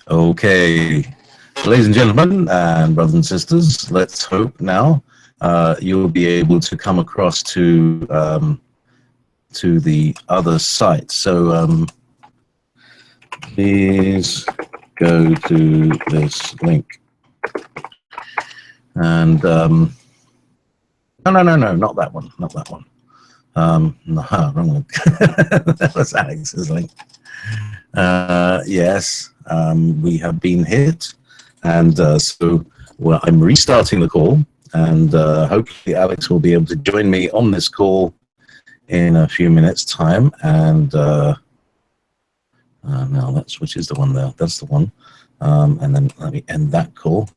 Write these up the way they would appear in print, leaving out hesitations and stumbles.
Okay, ladies and gentlemen, and brothers and sisters, let's hope now you'll be able to come across to the other site. So please go to this link. And no, not that one, not that one. No, wrong link. That was Alex's link. Yes, we have been hit, and so well, I'm restarting the call, and hopefully Alex will be able to join me on this call in a few minutes' time. And now that's which is the one there. That's the one. And then let me end that call,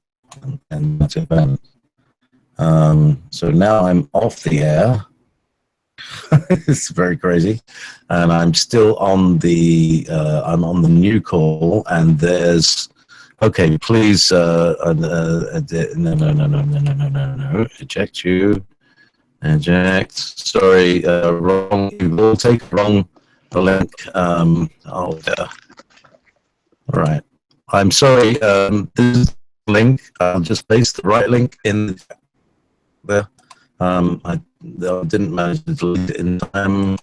and that's it. So now I'm off the air. It's very crazy, and I'm still on the I'm on the new call, and there's okay. Please, no, eject you, eject. Sorry, wrong. You will take wrong link. Oh, yeah. All right. I'm sorry. This link. I'll just paste the right link in there. I didn't manage to delete it in time.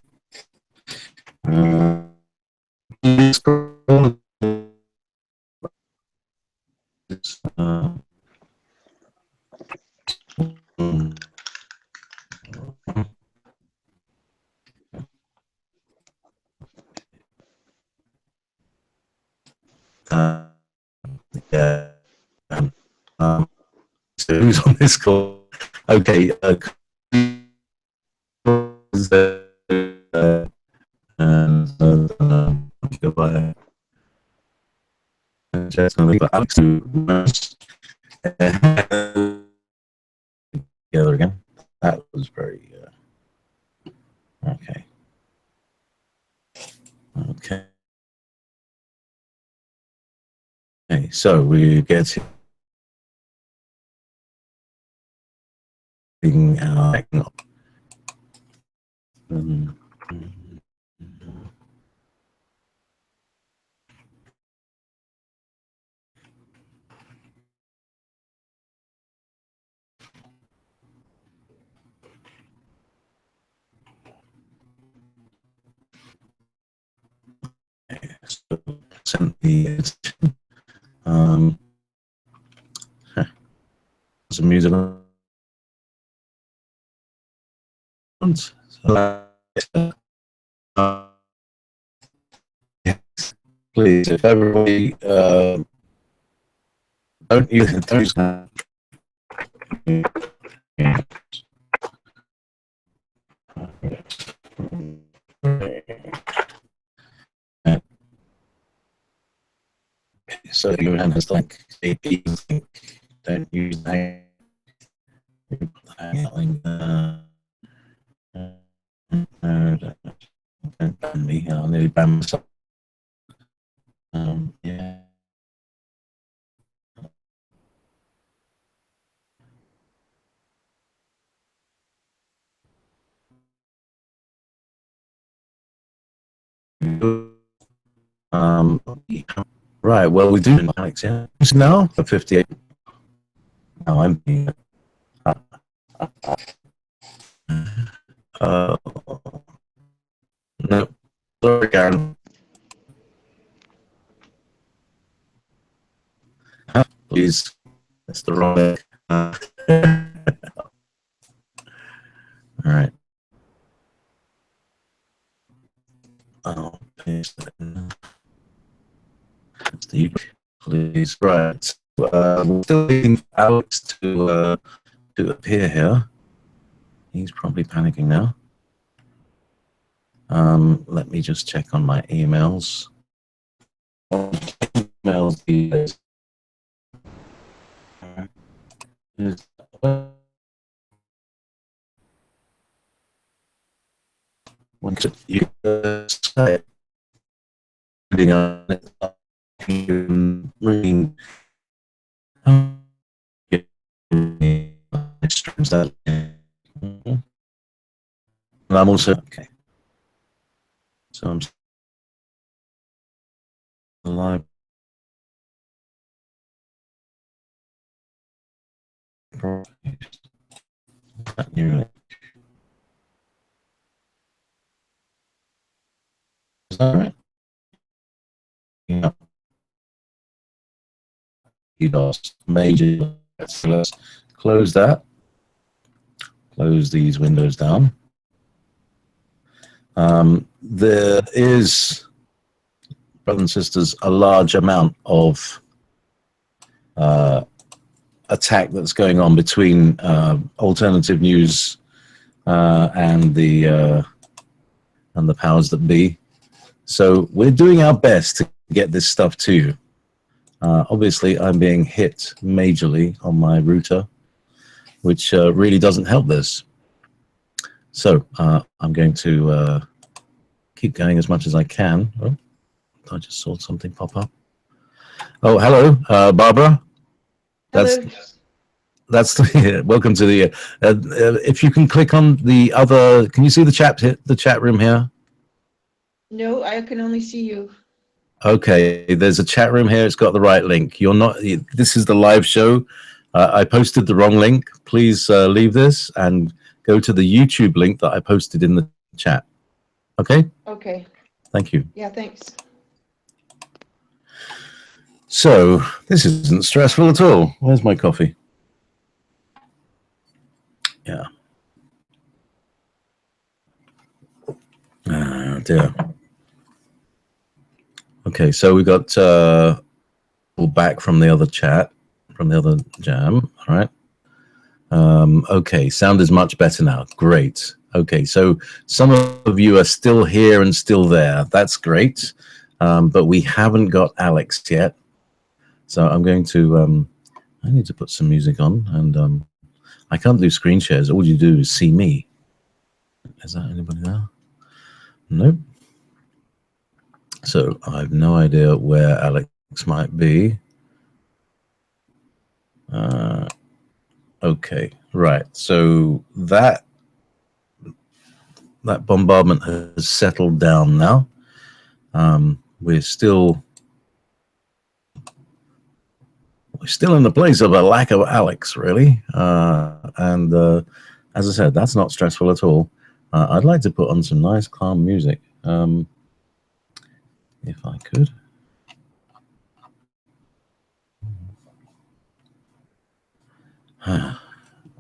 Yeah. So who's on this call? Okay. Goodbye. Alex together again. That was very okay. Okay. Okay. So we get backing up. So send the some music on. Please, if everybody don't use so your hand has like don't use that. Don't ban me. I'll nearly ban myself. Yeah. Right. Well, we do Alex. Yeah. Now for 58. Now I'm being. No. Sorry, Karen. Please. That's the wrong. All right. Oh, please. Right. We're still waiting for Alex to appear here. He's probably panicking now. Let me just check on my emails. Emails. What could you say? And I'm also okay. So I'm live. that new link. Is that right? Yeah. DDoS major. So let's close that. Close these windows down. There is, brothers and sisters, a large amount of attack that's going on between alternative news and the powers that be. So we're doing our best to get this stuff to you. Obviously, I'm being hit majorly on my router, which really doesn't help this. So I'm going to keep going as much as I can. Oh, I just saw something pop up. Oh, hello, Barbara. That's welcome to the. If you can click on the other, can you see the chat room here? No, I can only see you. Okay, there's a chat room here. It's got the right link. You're not. This is the live show. I posted the wrong link. Please leave this and go to the YouTube link that I posted in the chat. Okay? Okay. Thank you. Yeah, thanks. So, this isn't stressful at all. Where's my coffee? Yeah. Oh, dear. Okay, so we got back from the other chat, from the other jam. All right. Okay, sound is much better now. Great. Okay, so some of you are still here and still there. That's great. But we haven't got Alex yet. So I'm going to, I need to put some music on, and I can't do screen shares. All you do is see me. Is that anybody there? Nope. So I have no idea where Alex might be. Okay, right. So that bombardment has settled down now. We're still in the place of a lack of Alex, really. And as I said, that's not stressful at all. I'd like to put on some nice, calm music, if I could.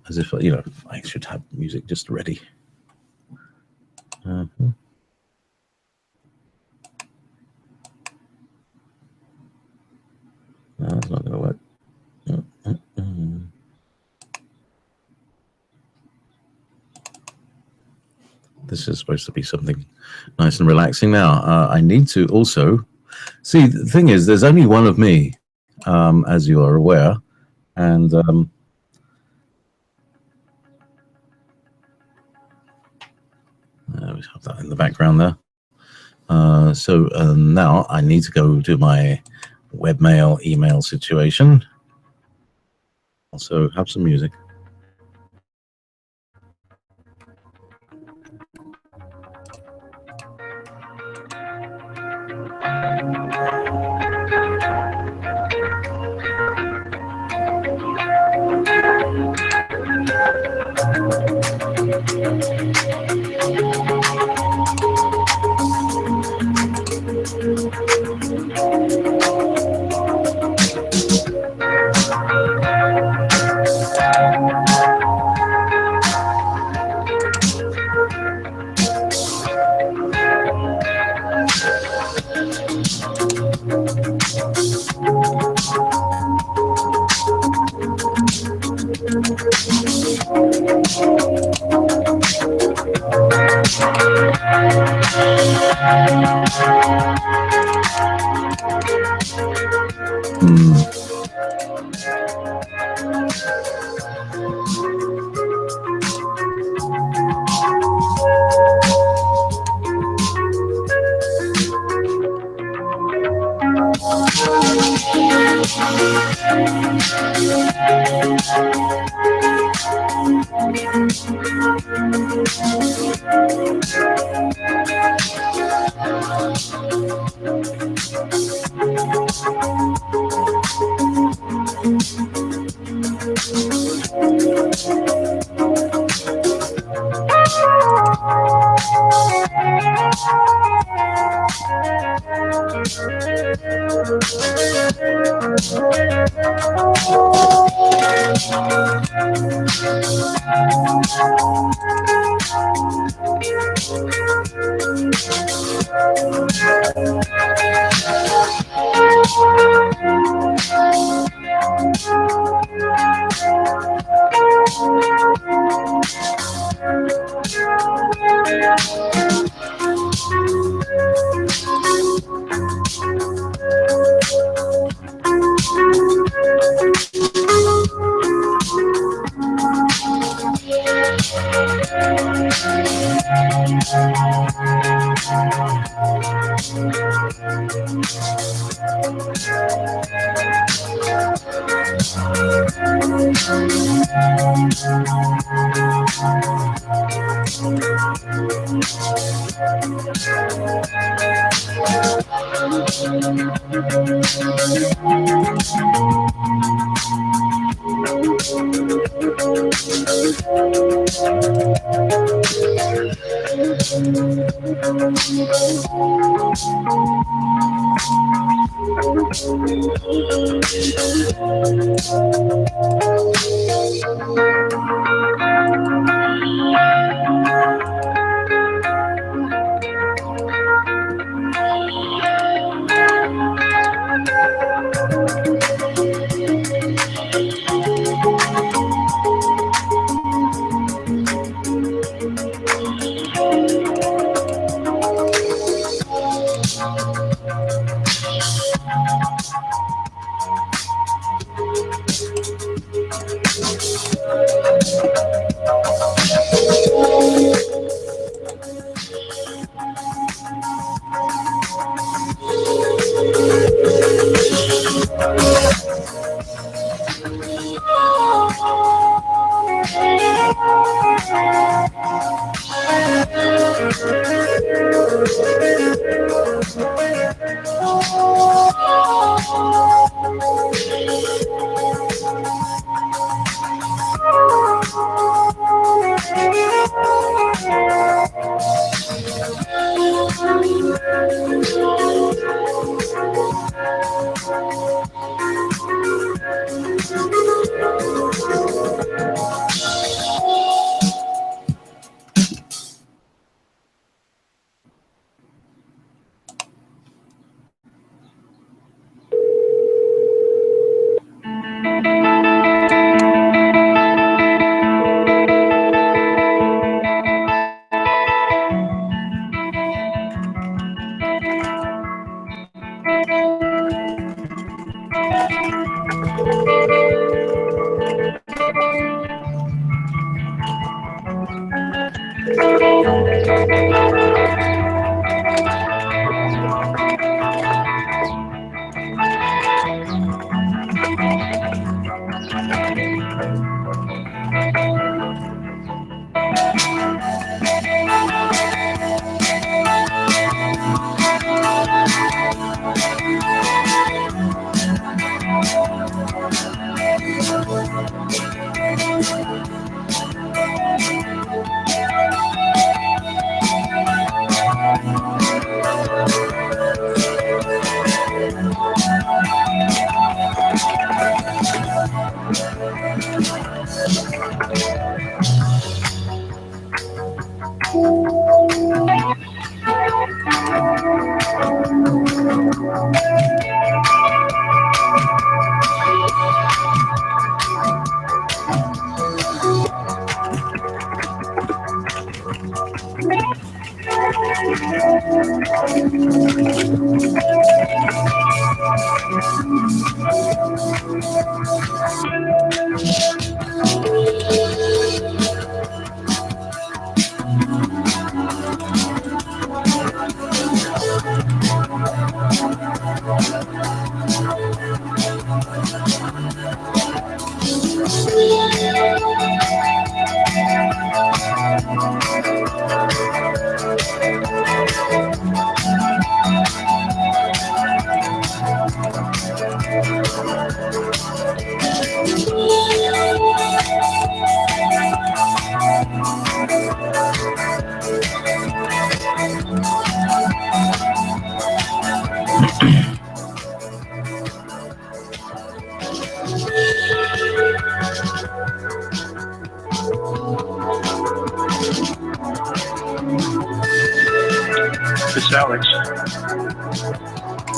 As if, you know, I should have music just ready. No, it's not going to work. This is supposed to be something nice and relaxing. Now, I need to also see, the thing is, there's only one of me, as you are aware, and we have that in the background there. So now I need to go to my webmail email situation. Also have some music.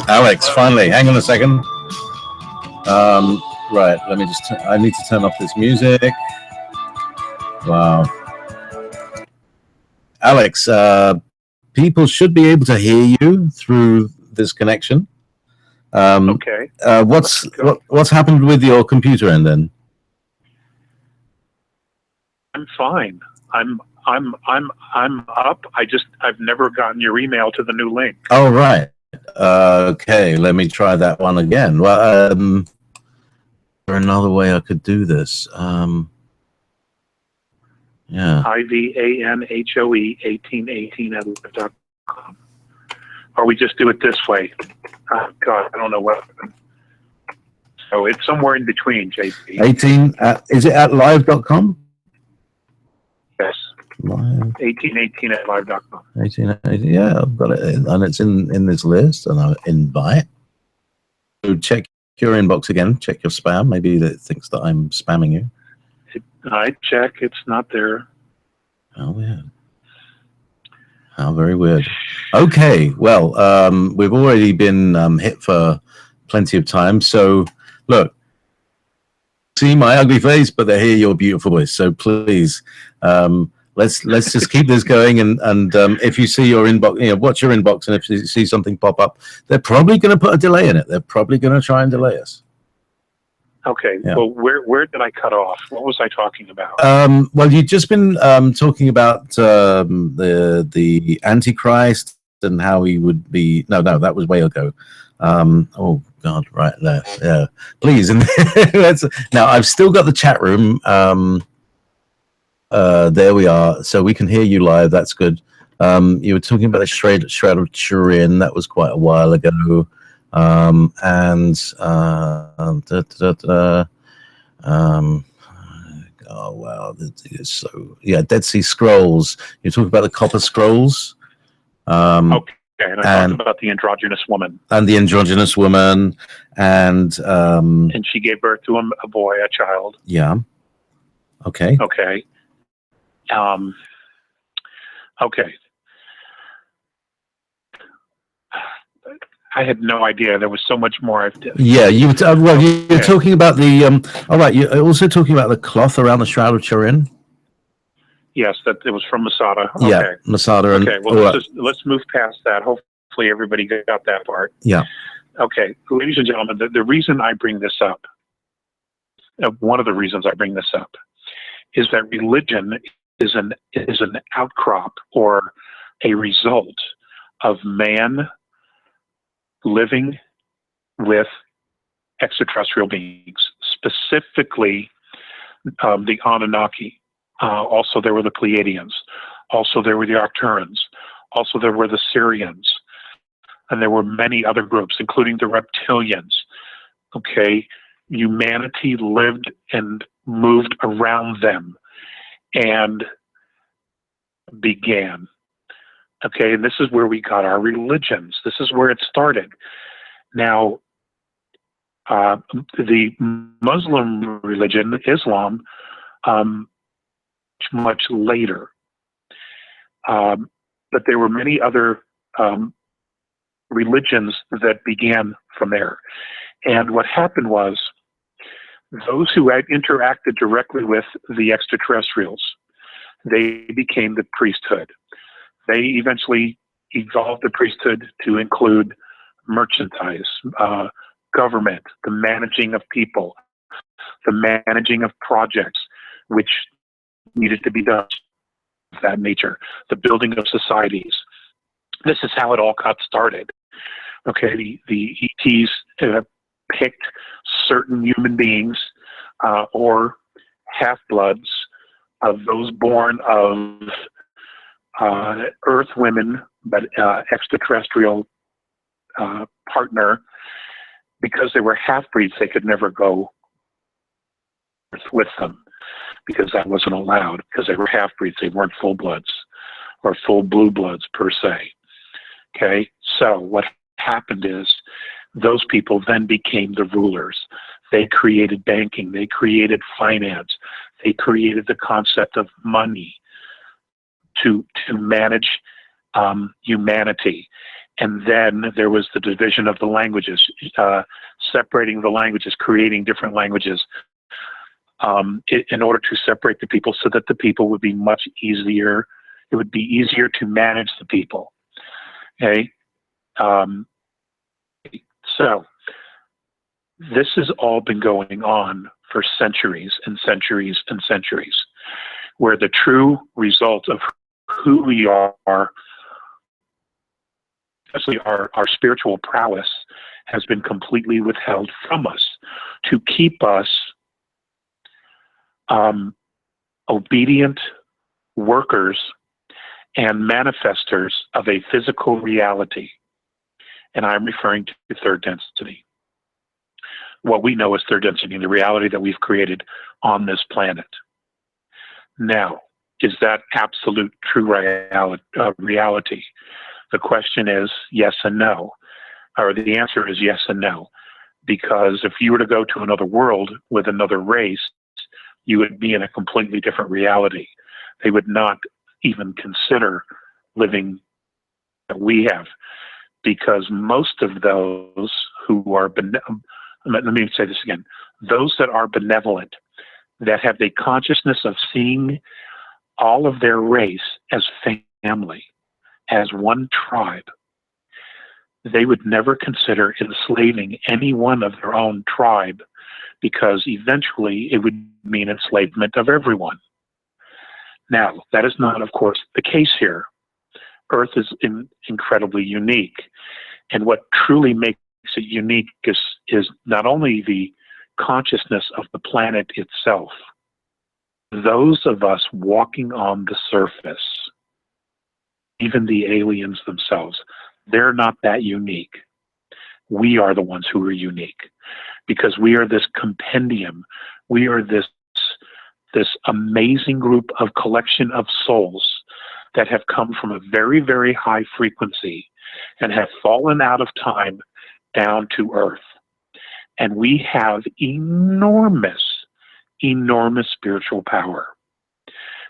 Alex, finally. Hang on a second. Right, let me just. I need to turn off this music. Wow. Alex, people should be able to hear you through this connection. Okay. What's happened with your computer end then? I'm fine. I'm up. I've never gotten your email to the new link. Oh, right. Okay, let me try that one again. Well, there's another way I could do this. Yeah. IVANHOE 1818@live.com. Or we just do it this way. Oh, God, I don't know what. So it's somewhere in between, JP. 18. Is it at live.com? Yes. Live. 1818@live.com. 1880. Yeah, I've got it, and it's in this list, and I invite. So check your inbox again. Check your spam. Maybe it thinks that I'm spamming you. I check. It's not there. How weird. How very weird. Okay, well, we've already been hit for plenty of time. So, look, see my ugly face, but they hear your beautiful voice. So please, let's just keep this going. And if you see your inbox, watch your inbox, and if you see something pop up, they're probably going to put a delay in it. They're probably going to try and delay us. Okay. Yeah. Well, where did I cut off? What was I talking about? Well, you've just been talking about the Antichrist and how he would be. No, that was way ago. Oh God, right there. Yeah, please. And now I've still got the chat room. There we are. So we can hear you live. That's good. You were talking about the Shroud of Turin. That was quite a while ago. Oh wow, it's so Dead Sea Scrolls. You talk about the Copper Scrolls. Okay, and I talked about the androgynous woman. And the androgynous woman, and she gave birth to a boy, a child. Yeah. Okay. Okay. Okay. I had no idea there was so much more I've done. Yeah, you're talking about the. All right, you're also talking about the cloth around the Shroud of Turin. Yes, that it was from Masada. Okay. Yeah, Masada. Okay, well, let's move past that. Hopefully, everybody got that part. Yeah. Okay, ladies and gentlemen, the reason I bring this up, one of the reasons I bring this up, is that religion is an outcrop or a result of man living with extraterrestrial beings, specifically the Anunnaki. Also, there were the Pleiadians. Also, there were the Arcturans. Also, there were the Syrians. And there were many other groups, including the reptilians. Okay, humanity lived and moved around them and began. Okay, and this is where we got our religions. This is where it started. Now, the Muslim religion, Islam, much later. But there were many other religions that began from there. And what happened was, those who had interacted directly with the extraterrestrials, they became the priesthood. They eventually evolved the priesthood to include merchandise, government, the managing of people, the managing of projects, which needed to be done of that nature, the building of societies. This is how it all got started. Okay, the ETs picked certain human beings or half-bloods of those born of Earth women, but extraterrestrial partner, because they were half-breeds, they could never go with them, because that wasn't allowed, because they were half-breeds, they weren't full-bloods or full blue bloods per se. Okay, so what happened is those people then became the rulers. They created banking, they created finance, they created the concept of money to manage humanity. And then there was the division of the languages, separating the languages, creating different languages in order to separate the people so that the people would be much easier. It would be easier to manage the people. Okay. So this has all been going on for centuries and centuries and centuries, where the true result of who we are, especially our spiritual prowess, has been completely withheld from us to keep us obedient workers and manifestors of a physical reality. And I'm referring to third density. What we know as third density, the reality that we've created on this planet. Now, is that absolute true reality? The question is yes and no, or the answer is yes and no. Because if you were to go to another world with another race, you would be in a completely different reality. They would not even consider living that we have, because most of those who are, let me say this again, those that are benevolent, that have the consciousness of seeing all of their race as family, as one tribe, they would never consider enslaving any one of their own tribe, because eventually it would mean enslavement of everyone. Now, that is not, of course, the case here. Earth is incredibly unique. And what truly makes it unique is not only the consciousness of the planet itself, those of us walking on the surface, even the aliens themselves, they're not that unique. We are the ones who are unique, because we are this compendium. We are this amazing group of collection of souls that have come from a very, very high frequency and have fallen out of time down to earth. And we have enormous, enormous spiritual power.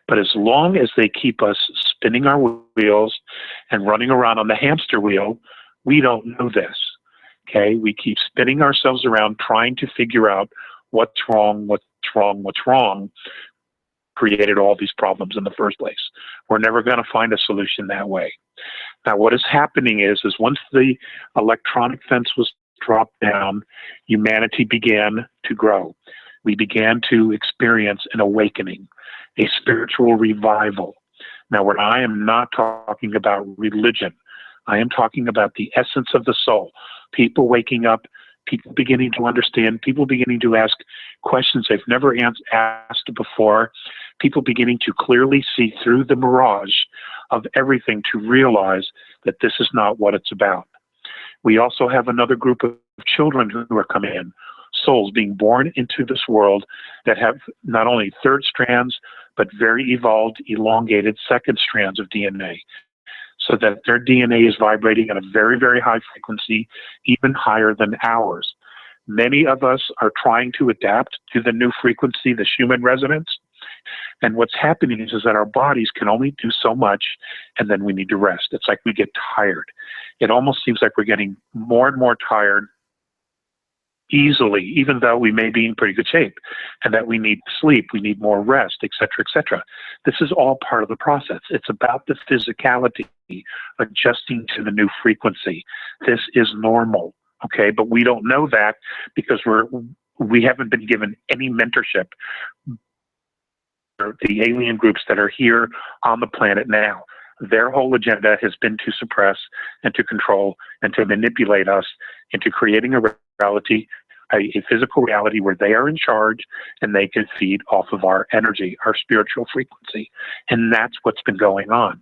But as long as they keep us spinning our wheels and running around on the hamster wheel, we don't know this. Okay? We keep spinning ourselves around trying to figure out what's wrong, created all these problems in the first place. We're never going to find a solution that way. Now, what is happening is once the electronic fence was dropped down, humanity began to grow. We began to experience an awakening, a spiritual revival. Now, when I am not talking about religion, I am talking about the essence of the soul. People waking up, people beginning to understand, people beginning to ask questions they've never asked before, people beginning to clearly see through the mirage of everything to realize that this is not what it's about. We also have another group of children who are coming in, souls being born into this world that have not only third strands, but very evolved, elongated second strands of DNA, so that their DNA is vibrating at a very, very high frequency, even higher than ours. Many of us are trying to adapt to the new frequency, the Schumann resonance. And what's happening is that our bodies can only do so much, and then we need to rest. It's like we get tired. It almost seems like we're getting more and more tired easily, even though we may be in pretty good shape, and that we need sleep, we need more rest, etc., etc. This is all part of the process. It's about the physicality adjusting to the new frequency. This is normal, okay? But we don't know that because we haven't been given any mentorship. The alien groups that are here on the planet now, their whole agenda has been to suppress and to control and to manipulate us into creating a reality, a physical reality where they are in charge and they can feed off of our energy, our spiritual frequency. And that's what's been going on.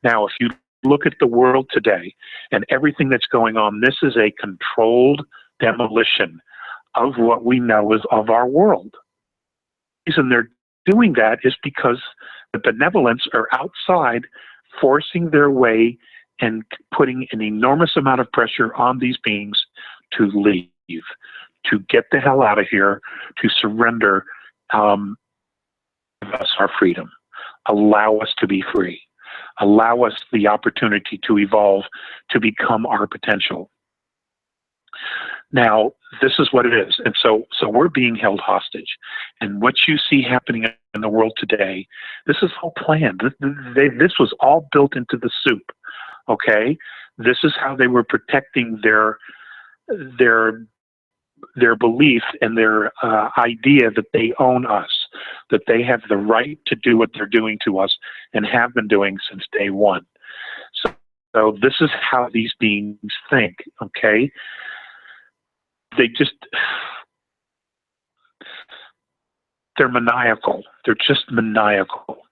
Now, if you look at the world today and everything that's going on, this is a controlled demolition of what we know as of our world. The reason they're doing that is because the benevolents are outside forcing their way and putting an enormous amount of pressure on these beings to leave, to get the hell out of here, to surrender us our freedom, allow us to be free, allow us the opportunity to evolve, to become our potential. Now, this is what it is. And so we're being held hostage. And what you see happening in the world today, this is all planned. This was all built into the soup, okay? This is how they were protecting their belief and their idea that they own us, that they have the right to do what they're doing to us and have been doing since day one. So this is how these beings think, okay? They're maniacal. They're just maniacal.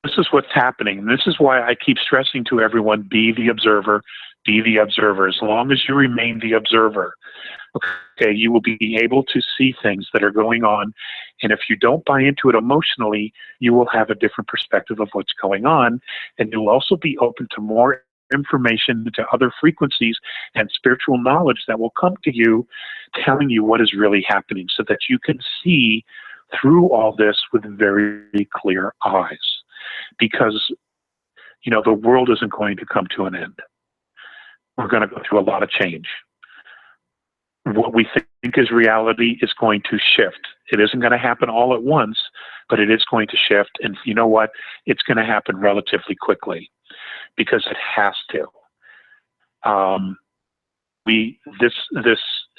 This is what's happening. This is why I keep stressing to everyone, be the observer, be the observer. As long as you remain the observer, okay, you will be able to see things that are going on. And if you don't buy into it emotionally, you will have a different perspective of what's going on. And you'll also be open to more information, to other frequencies and spiritual knowledge that will come to you, telling you what is really happening so that you can see through all this with very clear eyes. Because, you know, the world isn't going to come to an end. We're going to go through a lot of change. What we think is reality is going to shift. It isn't going to happen all at once, but it is going to shift. And you know what? It's going to happen relatively quickly because it has to.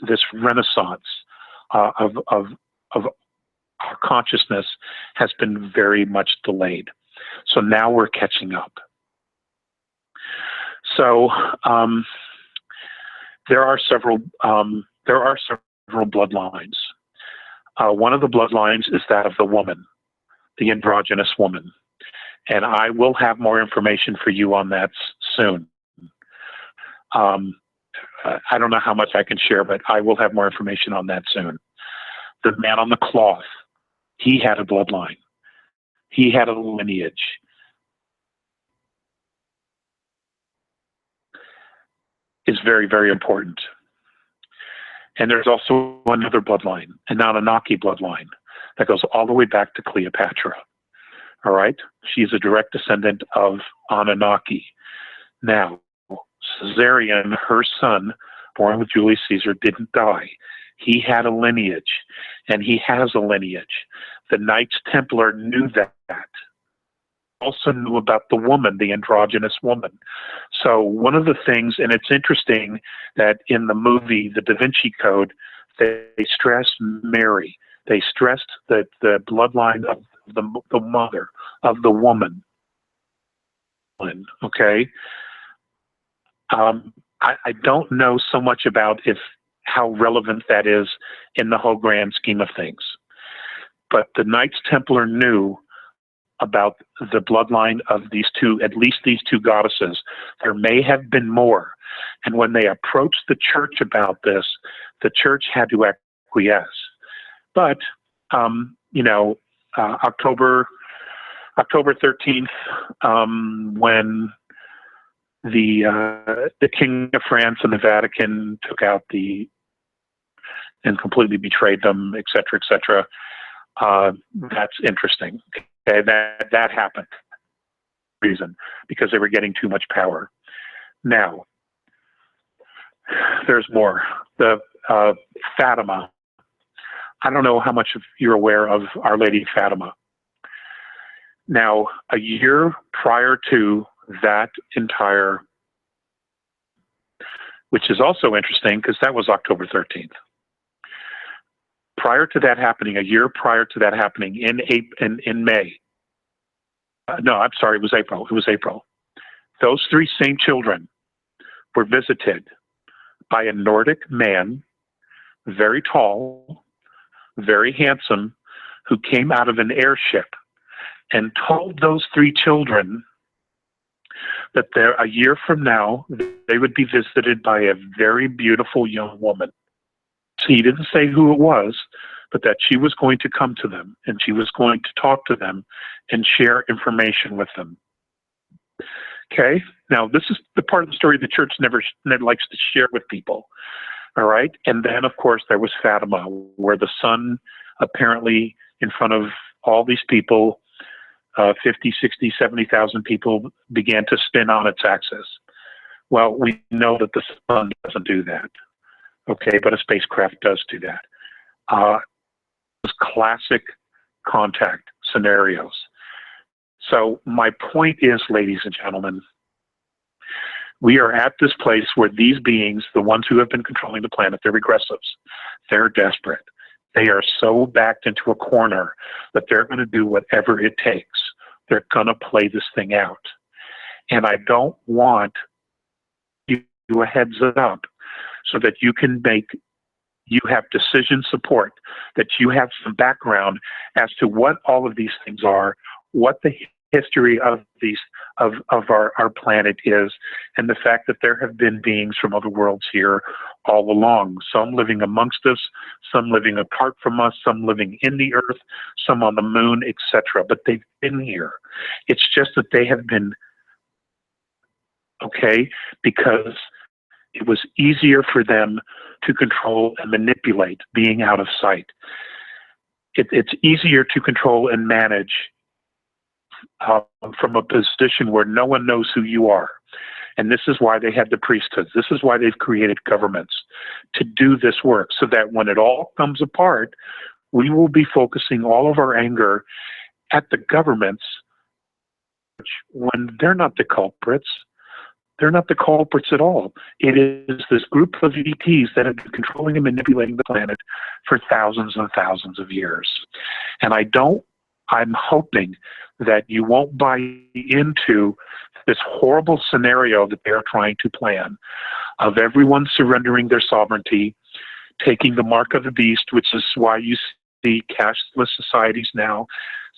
This renaissance of our consciousness has been very much delayed. So now we're catching up. So there are several bloodlines. One of the bloodlines is that of the woman, the androgynous woman. And I will have more information for you on that soon. I don't know how much I can share, but I will have more information on that soon. The man on the cloth, he had a bloodline. He had a lineage. Is very, very important. And there's also another bloodline, an Anunnaki bloodline, that goes all the way back to Cleopatra. All right? She's a direct descendant of Anunnaki. Now, Caesarion, her son, born with Julius Caesar, didn't die. He had a lineage, and he has a lineage. The Knights Templar knew that. Also knew about the woman, the androgynous woman. So one of the things, and it's interesting that in the movie, The Da Vinci Code, they stressed Mary. They stressed the bloodline of the mother, of the woman. Okay? I don't know so much about how relevant that is in the whole grand scheme of things. But the Knights Templar knew about the bloodline of these two, at least these two goddesses. There may have been more. And when they approached the church about this, the church had to acquiesce. But, October 13th, when the King of France and the Vatican took out and completely betrayed them, et cetera, that's interesting. Okay, that happened. Reason, because they were getting too much power. Now, there's more. The Fatima. I don't know how much you're aware of Our Lady Fatima. Now, a year prior to that entire, which is also interesting because that was October 13th. Prior to that happening, a year prior to that happening in May. No, I'm sorry, it was April. It was April. Those three same children were visited by a Nordic man, very tall, very handsome, who came out of an airship and told those three children that a year from now, they would be visited by a very beautiful young woman. So he didn't say who it was, but that she was going to come to them and she was going to talk to them and share information with them. Okay? Now, this is the part of the story the church never likes to share with people. All right? And then, of course, there was Fatima, where the son apparently, in front of all these people, 50, 60, 70,000 people began to spin on its axis. Well, we know that the sun doesn't do that, okay, but a spacecraft does do that. Those classic contact scenarios. So my point is, ladies and gentlemen, we are at this place where these beings, the ones who have been controlling the planet, they're regressives. They're desperate. They are so backed into a corner that they're going to do whatever it takes. They're going to play this thing out. And I don't want you a heads up so that you have decision support, that you have some background as to what all of these things are, what the history of our planet is, and the fact that there have been beings from other worlds here all along, some living amongst us, some living apart from us, some living in the earth, some on the moon, etc. But they've been here. It's just that they have been, okay, because it was easier for them to control and manipulate being out of sight. It's easier to control and manage from a position where no one knows who you are. And this is why they had the priesthoods. This is why they've created governments to do this work, so that when it all comes apart, we will be focusing all of our anger at the governments when they're not the culprits. They're not the culprits at all. It is this group of ETs that have been controlling and manipulating the planet for thousands and thousands of years. And I'm hoping that you won't buy into this horrible scenario that they're trying to plan of everyone surrendering their sovereignty, taking the mark of the beast, which is why you see cashless societies now.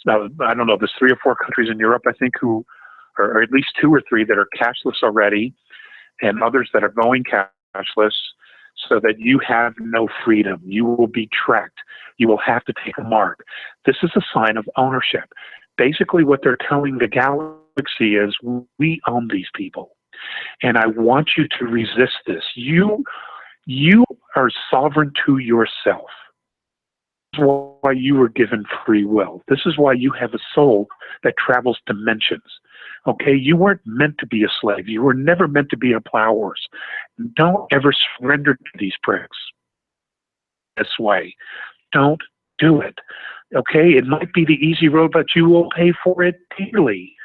I don't know, there's 3 or 4 countries in Europe, I think, or at least 2 or 3 that are cashless already, and others that are going cashless, so that you have no freedom. You will be tracked. You will have to take a mark. This is a sign of ownership. Basically, what they're telling the galaxy is, we own these people, and I want you to resist this. You are sovereign to yourself. This is why you were given free will. This is why you have a soul that travels dimensions. Okay, you weren't meant to be a slave. You were never meant to be a plow horse. Don't ever surrender to these pricks this way. Don't do it. Okay, it might be the easy road, but you will pay for it dearly.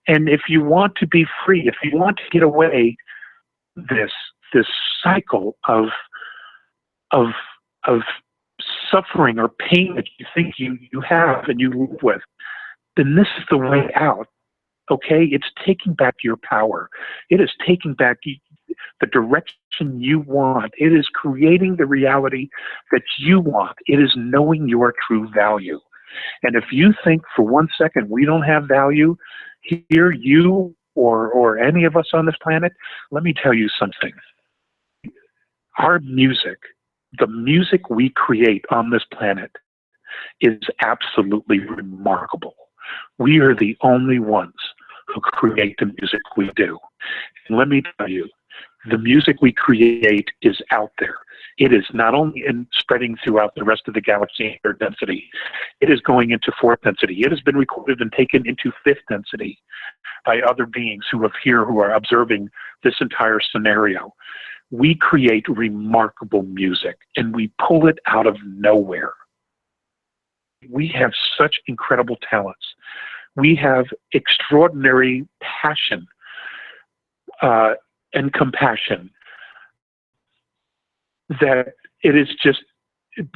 And if you want to be free, if you want to get away this cycle of suffering or pain that you think you have and you live with, then this is the way out. Okay, it's taking back your power. It is taking back the direction you want. It is creating the reality that you want. It is knowing your true value. And if you think for 1 second we don't have value here, you or any of us on this planet, let me tell you something. Our music, the music we create on this planet, is absolutely remarkable. We are the only ones who create the music we do. And let me tell you, the music we create is out there. It is not only spreading throughout the rest of the galaxy in third density, it is going into fourth density. It has been recorded and taken into fifth density by other beings who are observing this entire scenario. We create remarkable music, and we pull it out of nowhere. We have such incredible talents. We have extraordinary passion and compassion that it is just,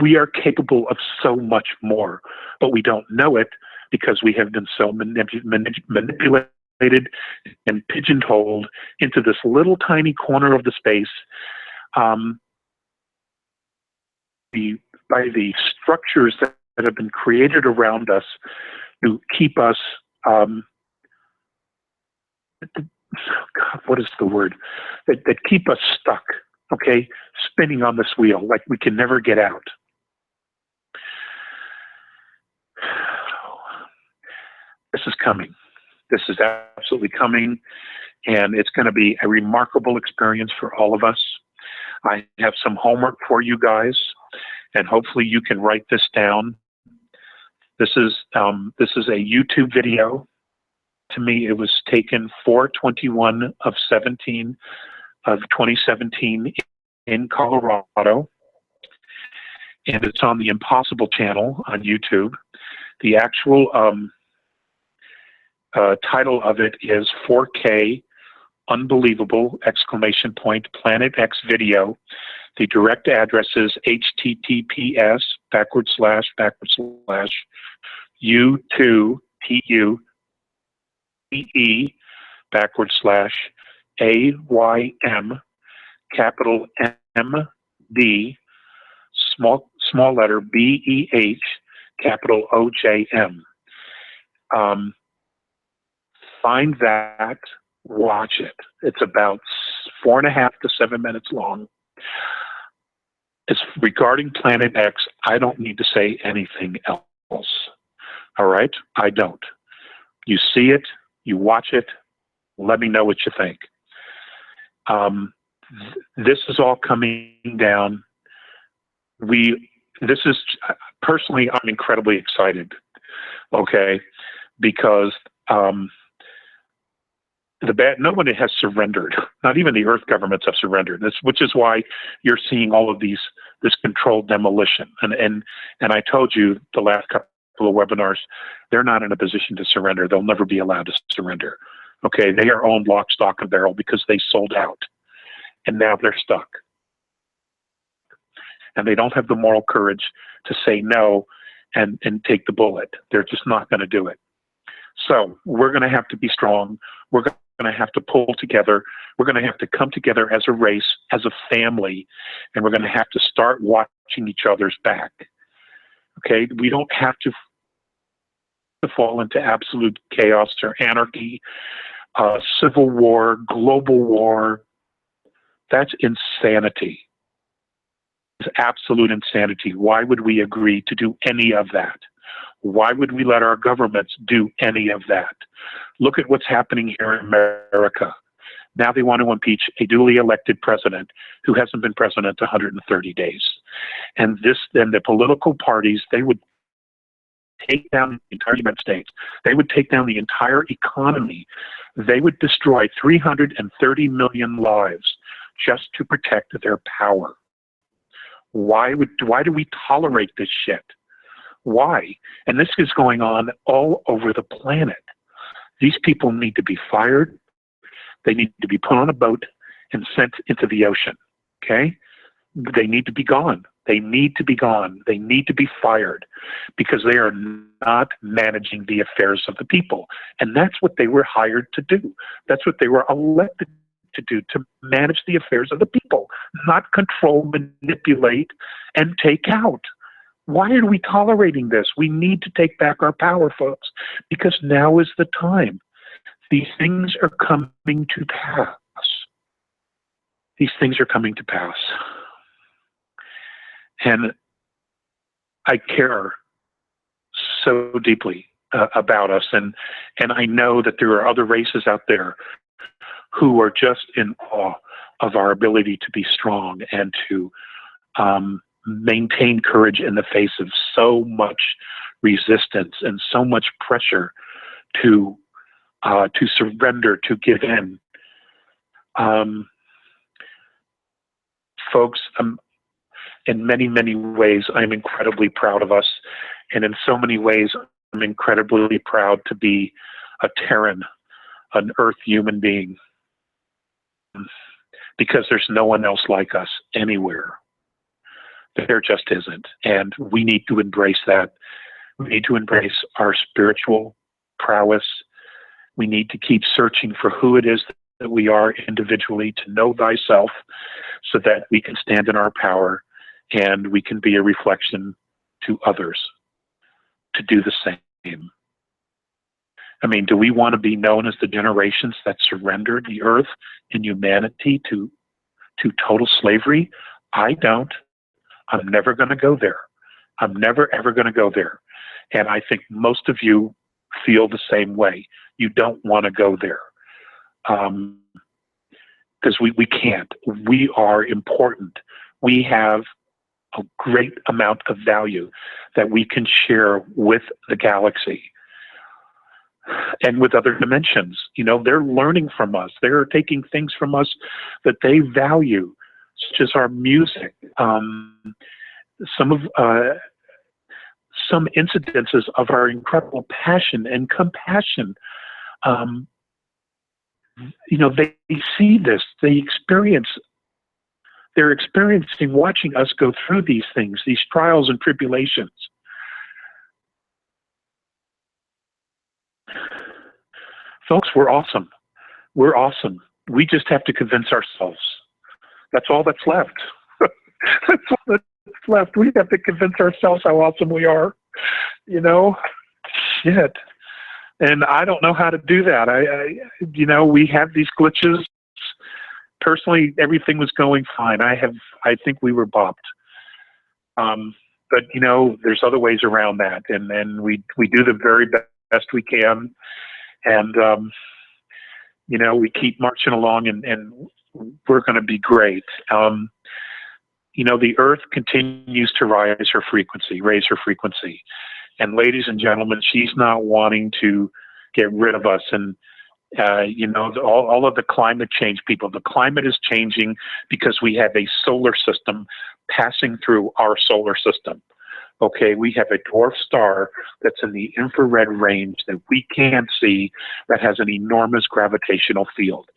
we are capable of so much more, but we don't know it because we have been so manipulated and pigeonholed into this little tiny corner of the space by the structures that have been created around us to keep us, God, what is the word? That keep us stuck, okay, spinning on this wheel like we can never get out. This is coming. This is absolutely coming, and it's going to be a remarkable experience for all of us. I have some homework for you guys, and hopefully you can write this down. This is a YouTube video. To me, it was taken 4/21 of 2017 in Colorado, and it's on the Impossible channel on YouTube. The actual title of it is 4K Unbelievable! Planet X video. The direct address is https://u2TUEE/AYM capital MD small letter BEH capital OJM. Find that, watch it. It's about 4.5 to 7 minutes long. It's regarding Planet X. I don't need to say anything else. All right? I don't. You see it, you watch it, let me know what you think. This is all coming down. Personally, I'm incredibly excited, okay? Because nobody has surrendered. Not even the Earth governments have surrendered. Which is why you're seeing all of this controlled demolition. And I told you the last couple of webinars, they're not in a position to surrender. They'll never be allowed to surrender. Okay, they are owned lock, stock, and barrel because they sold out, and now they're stuck. And they don't have the moral courage to say no and take the bullet. They're just not going to do it. So we're going to have to be strong. We're going to have to pull together. We're going to have to come together as a race, as a family, and we're going to have to start watching each other's back. Okay, we don't have to fall into absolute chaos or anarchy, civil war, global war. That's insanity. It's absolute insanity. Why would we agree to do any of that? Why would we let our governments do any of that? Look at what's happening here in America. Now they want to impeach a duly elected president who hasn't been president 130 days. And the political parties, they would take down the entire United States. They would take down the entire economy. They would destroy 330 million lives just to protect their power. Why do we tolerate this shit? Why? And this is going on all over the planet. These people need to be fired. They need to be put on a boat and sent into the ocean. Okay? They need to be gone. They need to be gone. They need to be fired because they are not managing the affairs of the people. And that's what they were hired to do. That's what they were elected to do, to manage the affairs of the people, not control, manipulate, and take out. Why are we tolerating this? We need to take back our power, folks, because now is the time. These things are coming to pass. These things are coming to pass. And I care so deeply about us. And I know that there are other races out there who are just in awe of our ability to be strong and to maintain courage in the face of so much resistance and so much pressure to surrender, to give in. Folks, in many, many ways, I'm incredibly proud of us. And in so many ways, I'm incredibly proud to be a Terran, an Earth human being, because there's no one else like us anywhere. There just isn't. And we need to embrace that. We need to embrace our spiritual prowess. We need to keep searching for who it is that we are individually, to know thyself, so that we can stand in our power and we can be a reflection to others to do the same. I mean, do we want to be known as the generations that surrendered the earth and humanity to total slavery? I don't. I'm never going to go there. I'm never, ever going to go there. And I think most of you feel the same way. You don't want to go there. Because we can't. We are important. We have a great amount of value that we can share with the galaxy and with other dimensions. You know, they're learning from us. They're taking things from us that they value, such as our music. Some incidences of our incredible passion and compassion. You know, they see this, they're experiencing watching us go through these things, these trials and tribulations. Folks, we're awesome. We're awesome. We just have to convince ourselves. That's all that's left. That's all that's left. We have to convince ourselves how awesome we are. You know, shit. And I don't know how to do that. You know, we have these glitches. Personally, everything was going fine. I think we were bopped. But you know, there's other ways around that, and we do the very best we can, and you know, we keep marching along, and we're going to be great. You know, the Earth continues to raise her frequency, and ladies and gentlemen, she's not wanting to get rid of us. And you know, all of the climate change people, the climate is changing because we have a solar system passing through our solar system. Okay, we have a dwarf star that's in the infrared range that we can't see, that has an enormous gravitational field.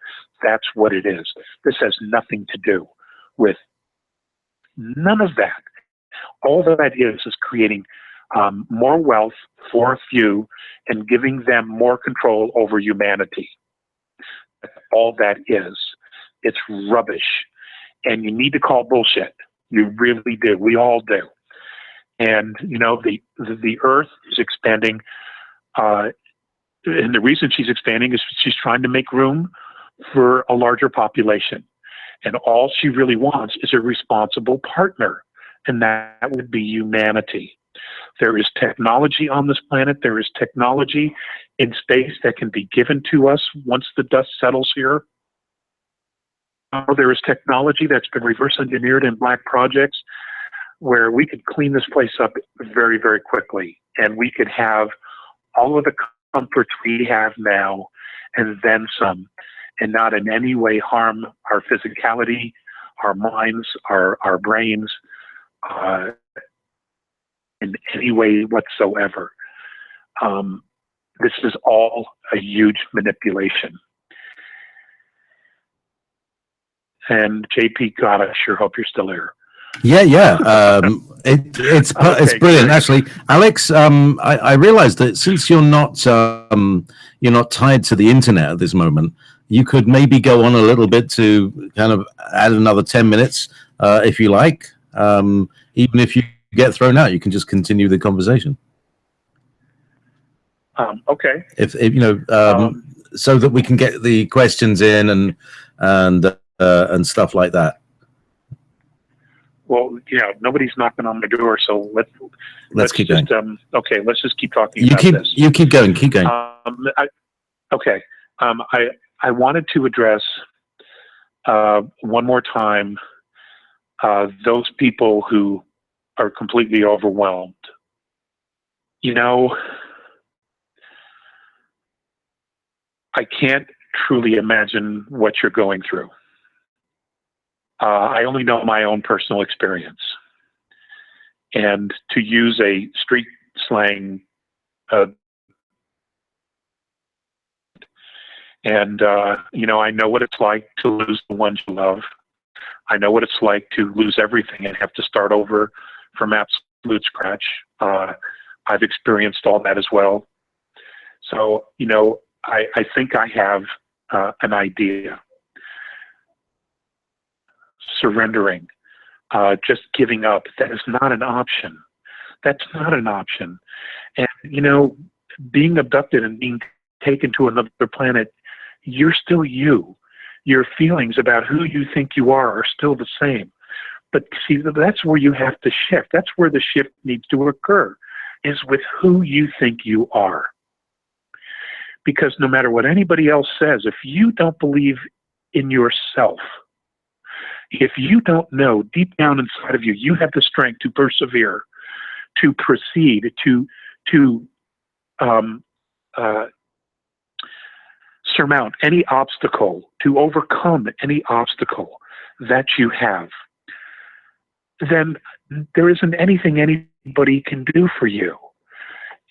That's what it is. This has nothing to do with none of that. All that is creating more wealth for a few and giving them more control over humanity. That's all that is. It's rubbish. And you need to call bullshit. You really do. We all do. And, you know, the Earth is expanding. And the reason she's expanding is she's trying to make room for a larger population. And all she really wants is a responsible partner. And that would be humanity. There is technology on this planet. There is technology in space that can be given to us once the dust settles here. There is technology that's been reverse engineered in black projects where we could clean this place up very, very quickly. And we could have all of the comforts we have now and then some, and not in any way harm our physicality, our minds, our brains, in any way whatsoever. This is all a huge manipulation. And JP, God, I sure hope you're still here. Yeah. It's brilliant, great. actually. Alex, I realized that since you're not tied to the internet at this moment, you could maybe go on a little bit to kind of add another 10 minutes, if you like. Even if you get thrown out, you can just continue the conversation. Okay. If you know, so that we can get the questions in and stuff like that. Well, yeah, nobody's knocking on my door, so let's keep just, going. Okay, let's just keep talking about this. You keep going. I wanted to address one more time those people who are completely overwhelmed. You know, I can't truly imagine what you're going through. I only know my own personal experience. And to use a street slang, you know, I know what it's like to lose the ones you love. I know what it's like to lose everything and have to start over from absolute scratch. I've experienced all that as well. So, you know, I think I have an idea. Surrendering, just giving up, that is not an option. That's not an option. And, you know, being abducted and being taken to another planet, you're still you. Your feelings about who you think you are still the same. But see, that's where you have to shift. That's where the shift needs to occur, is with who you think you are. Because no matter what anybody else says, if you don't believe in yourself, If you don't know deep down inside of you, you have the strength to persevere, to proceed, to surmount any obstacle, to overcome any obstacle that you have, then there isn't anything anybody can do for you.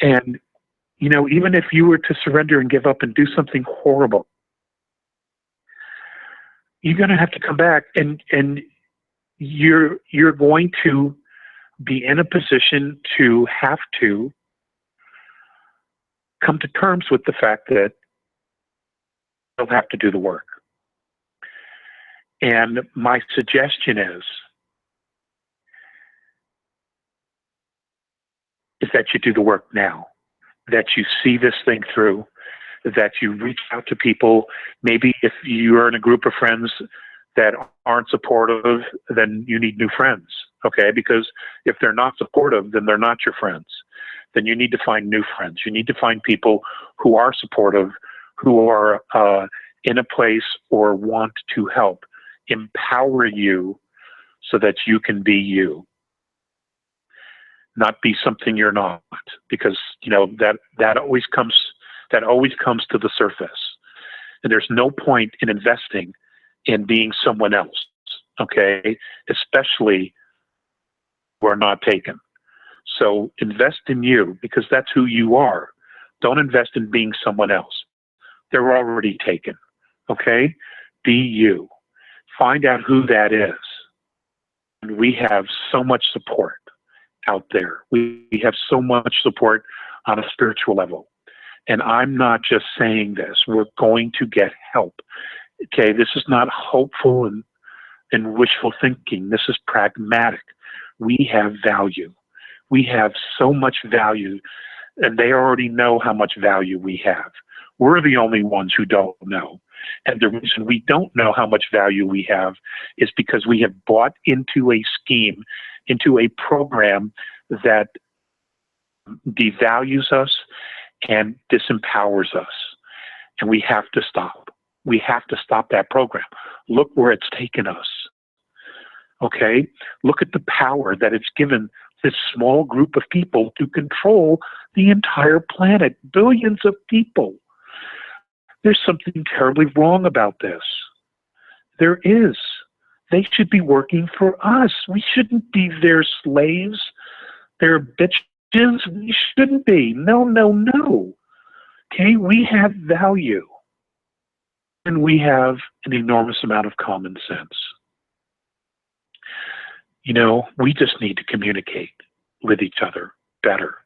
And, you know, even if you were to surrender and give up and do something horrible, you're going to have to come back, and you're going to be in a position to have to come to terms with the fact that you'll have to do the work. And my suggestion is that you do the work now, that you see this thing through, that you reach out to people. Maybe if you're in a group of friends that aren't supportive, then you need new friends, okay? Because if they're not supportive, then they're not your friends. Then you need to find new friends. You need to find people who are supportive, who are in a place or want to help empower you so that you can be you, not be something you're not, because, you know, that always comes to the surface. And there's no point in investing in being someone else, okay? Especially who are not taken. So invest in you, because that's who you are. Don't invest in being someone else. They're already taken, okay? Be you. Find out who that is. And we have so much support out there. We have so much support on a spiritual level. And I'm not just saying this. We're going to get help. Okay, this is not hopeful and wishful thinking. This is pragmatic. We have value. We have so much value, and they already know how much value we have. We're the only ones who don't know. And the reason we don't know how much value we have is because we have bought into a scheme, into a program that devalues us and disempowers us. And we have to stop. We have to stop that program. Look where it's taken us. Okay? Look at the power that it's given this small group of people to control the entire planet. Billions of people. There's something terribly wrong about this. There is. They should be working for us. We shouldn't be their slaves, their bitches. We shouldn't be. No, no, no. Okay? We have value. And we have an enormous amount of common sense. You know, we just need to communicate with each other better.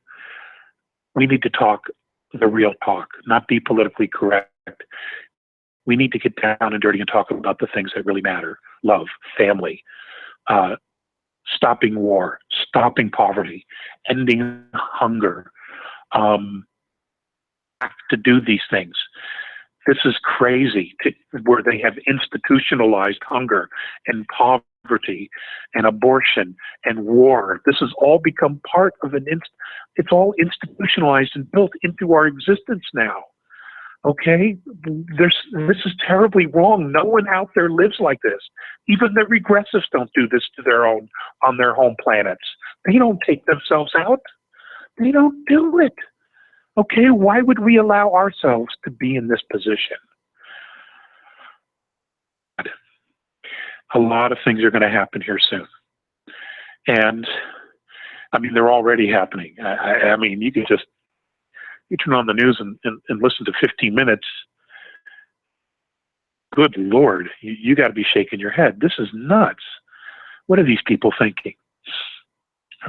We need to talk the real talk, not be politically correct. We need to get down and dirty and talk about the things that really matter. Love, family, stopping war, stopping poverty, ending hunger. Have to do these things. This is crazy, where they have institutionalized hunger and poverty and abortion and war. This has all become part of it's all institutionalized and built into our existence now. Okay? This is terribly wrong. No one out there lives like this. Even the regressives don't do this on their home planets. They don't take themselves out. They don't do it. Okay, why would we allow ourselves to be in this position? A lot of things are going to happen here soon. And, I mean, they're already happening. I mean, you turn on the news and listen to 15 minutes. Good Lord, you got to be shaking your head. This is nuts. What are these people thinking?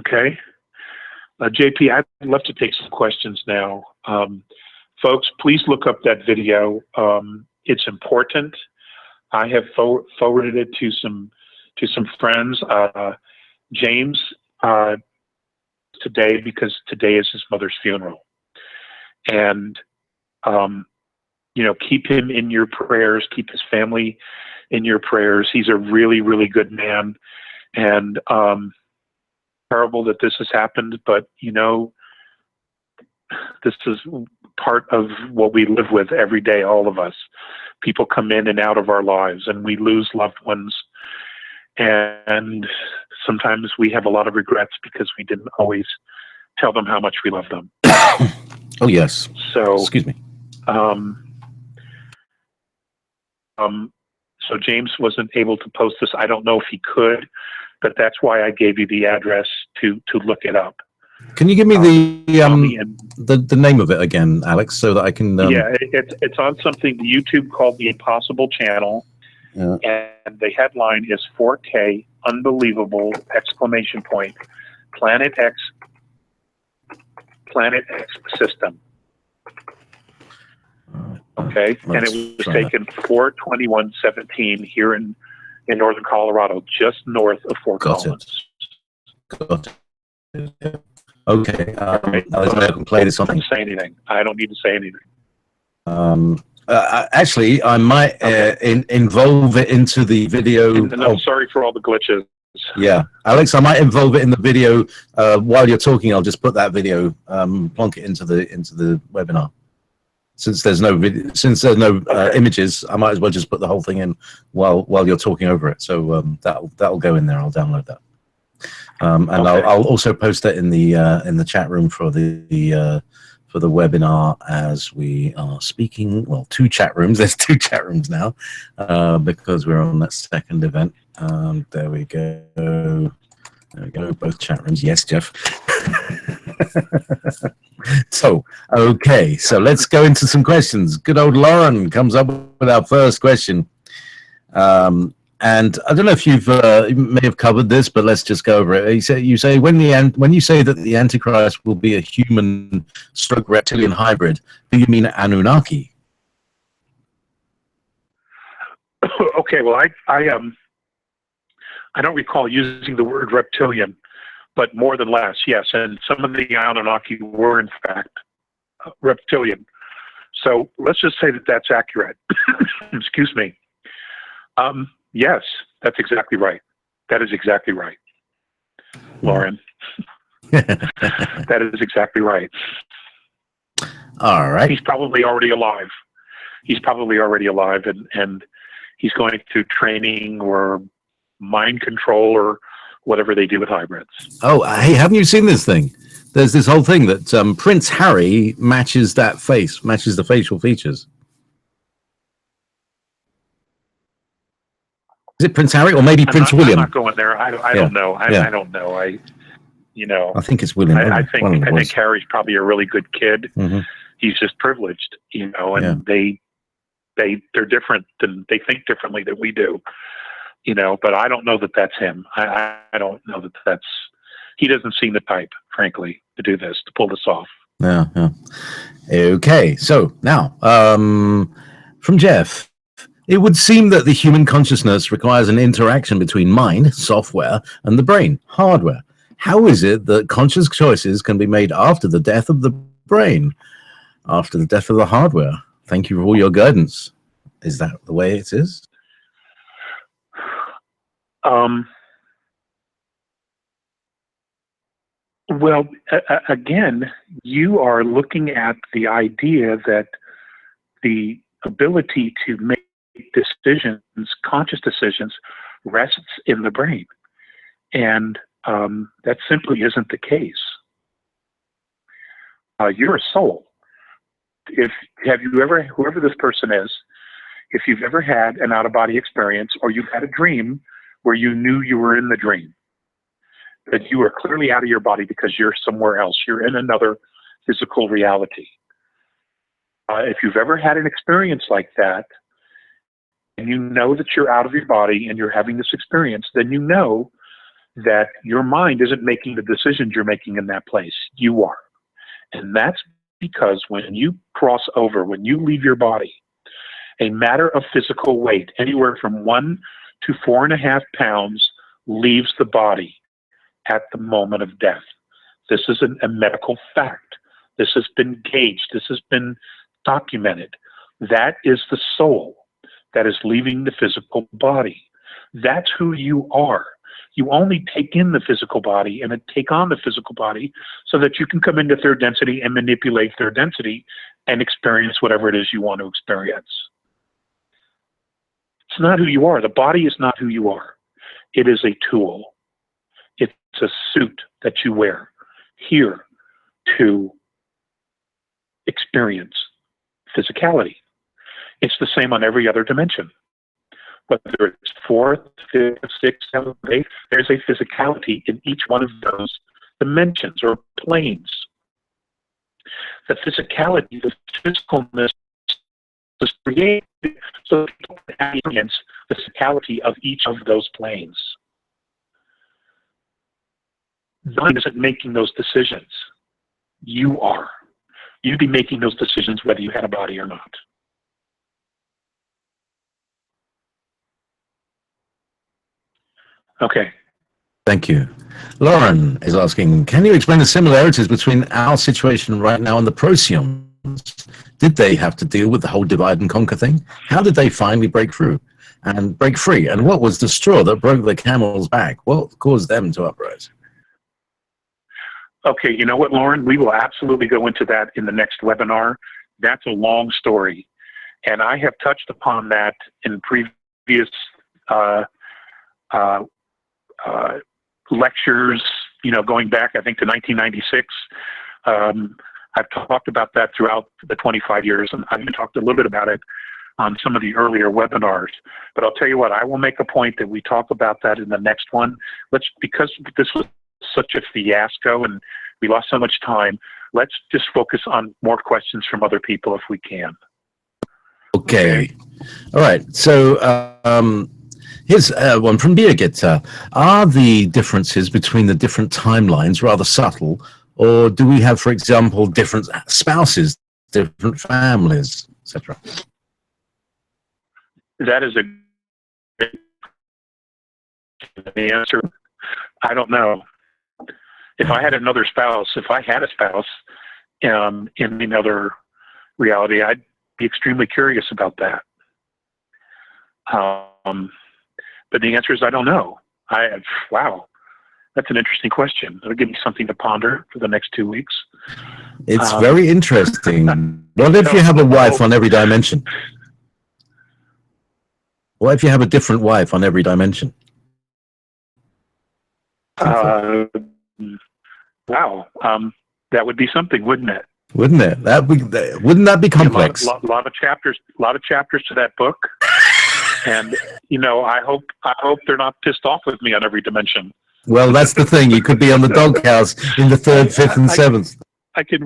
Okay? JP, I'd love to take some questions now. Folks, please look up that video. It's important. I have forwarded it to some friends. James today, because today is his mother's funeral, and you know, keep him in your prayers. Keep his family in your prayers. He's a really, really good man, and terrible that this has happened, but you know, this is part of what we live with every day, all of us. People come in and out of our lives, and we lose loved ones, And sometimes we have a lot of regrets because we didn't always tell them how much we love them. Oh, yes. So, Excuse me. So James wasn't able to post this. I don't know if he could, but that's why I gave you the address to look it up. Can you give me the the name of it again, Alex, so that I can? Yeah, it's on something YouTube called the Impossible Channel, and the headline is 4K Unbelievable exclamation point Planet X System. Okay, and it was taken 4/21/17 here in northern Colorado, just north of Fort Collins. Got it. Okay. I can play this on. I don't say anything. I don't need to say anything. Actually, I might involve it into the video. And I'm sorry for all the glitches. Yeah, Alex, I might involve it in the video while you're talking. I'll just put that video, plonk it into the webinar. Since there's no video, since there's no images, I might as well just put the whole thing in while you're talking over it. So that'll go in there. I'll download that, and okay. I'll also post it in the chat room for the webinar as we are speaking. Well, 2 chat rooms. There's 2 chat rooms now because we're on that second event. There we go. There we go. Both chat rooms. Yes, Jeff. So, okay. So let's go into some questions. Good old Lauren comes up with our first question. And I don't know if you may have covered this, but let's just go over it. You say when you say that the Antichrist will be a human/reptilian hybrid, do you mean Anunnaki? Okay, well, I don't recall using the word reptilian, but more than less, yes. And some of the Anunnaki were in fact reptilian. So let's just say that that's accurate. Excuse me. Yes, that's exactly right. That is exactly right, Lauren. That is exactly right. All right. He's probably already alive. He's probably already alive, and he's going through training or mind control or whatever they do with hybrids. Oh, hey, haven't you seen this thing? There's this whole thing that Prince Harry matches the facial features. Is it Prince Harry or maybe Prince William? I'm not going there. I don't know. I don't know. I think it's William. I think Harry's probably a really good kid. Mm-hmm. He's just privileged, and they're different than they think differently than we do, but I don't know that that's him. I don't know that that's, he doesn't seem the type, frankly, to do this, to pull this off. Yeah. Okay. So now, from Jeff, it would seem that the human consciousness requires an interaction between mind, software, and the brain, hardware. How is it that conscious choices can be made after the death of the brain, after the death of the hardware? Thank you for all your guidance. Is that the way it is? Well, again, you are looking at the idea that the ability to make decisions, conscious decisions, rests in the brain. And that simply isn't the case. You're a soul. Whoever this person is, if you've ever had an out-of-body experience or you've had a dream where you knew you were in the dream, that you are clearly out of your body because you're somewhere else, you're in another physical reality. If you've ever had an experience like that, and you know that you're out of your body and you're having this experience, then you know that your mind isn't making the decisions you're making in that place. You are. And that's because when you cross over, when you leave your body, a matter of physical weight, anywhere from 1 to 4.5 pounds, leaves the body at the moment of death. This is a medical fact. This has been gauged. This has been documented. That is the soul that is leaving the physical body. That's who you are. You only take in the physical body and take on the physical body so that you can come into third density and manipulate third density and experience whatever it is you want to experience. It's not who you are. The body is not who you are. It is a tool. It's a suit that you wear here to experience physicality. It's the same on every other dimension. Whether it's fourth, fifth, sixth, seventh, eighth, there's a physicality in each one of those dimensions or planes. The physicality, the physicalness was created so that people can experience the physicality of each of those planes. None isn't making those decisions. You are. You'd be making those decisions whether you had a body or not. Okay. Thank you. Lauren is asking, can you explain the similarities between our situation right now and the Procyon? Did they have to deal with the whole divide and conquer thing? How did they finally break through and break free? And what was the straw that broke the camel's back? What caused them to uprise? Okay, you know what, Lauren? We will absolutely go into that in the next webinar. That's a long story. And I have touched upon that in previous lectures, you know, going back, I think, to 1996. I've talked about that throughout the 25 years, and I've even talked a little bit about it on some of the earlier webinars. But I'll tell you what, I will make a point that we talk about that in the next one. Because this was such a fiasco and we lost so much time, let's just focus on more questions from other people if we can. Okay. All right. So here's one from Birgit. Are the differences between the different timelines rather subtle, or do we have, for example, different spouses, different families, etc.? That is the answer. I don't know. If I had another spouse, if I had a spouse in another reality, I'd be extremely curious about that. But the answer is I don't know. Wow, that's an interesting question. It'll give me something to ponder for the next 2 weeks. It's very interesting. What if you have a wife on every dimension? What if you have a different wife on every dimension? Wow, that would be something, wouldn't it? Wouldn't it? Wouldn't that be complex? A lot of chapters to that book. And you know, I hope they're not pissed off with me on every dimension. Well, that's the thing. You could be on the doghouse in the third, fifth, and seventh. I could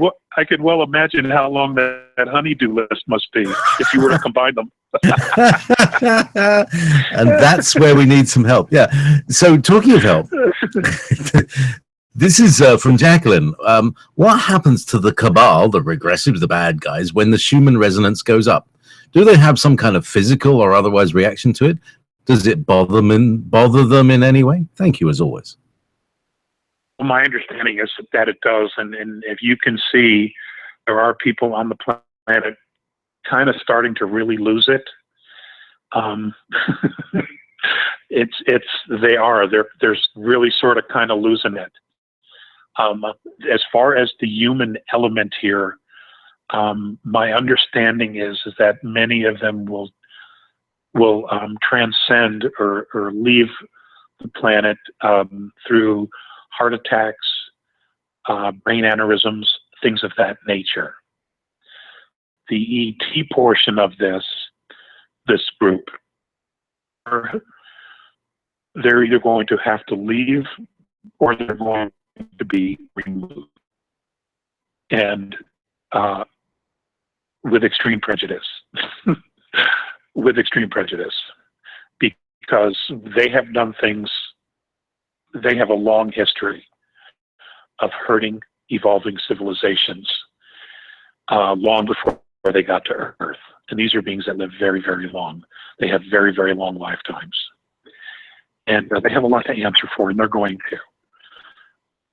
well imagine how long that honey-do list must be if you were to combine them. And that's where we need some help. Yeah. So talking of help, this is from Jacqueline. What happens to the cabal, the regressives, the bad guys, when the Schumann resonance goes up? Do they have some kind of physical or otherwise reaction to it? Does it bother them in any way? Thank you, as always. Well, my understanding is that it does, and if you can see, there are people on the planet kind of starting to really lose it. They're really sort of kind of losing it. As far as the human element here, my understanding is that many of them will transcend or leave the planet through heart attacks, brain aneurysms, things of that nature. The ET portion of this group, they're either going to have to leave or they're going to be removed. And with extreme prejudice. With extreme prejudice. Because they have done things, they have a long history of hurting evolving civilizations long before they got to Earth. And these are beings that live very, very long. They have very, very long lifetimes. And they have a lot to answer for, and they're going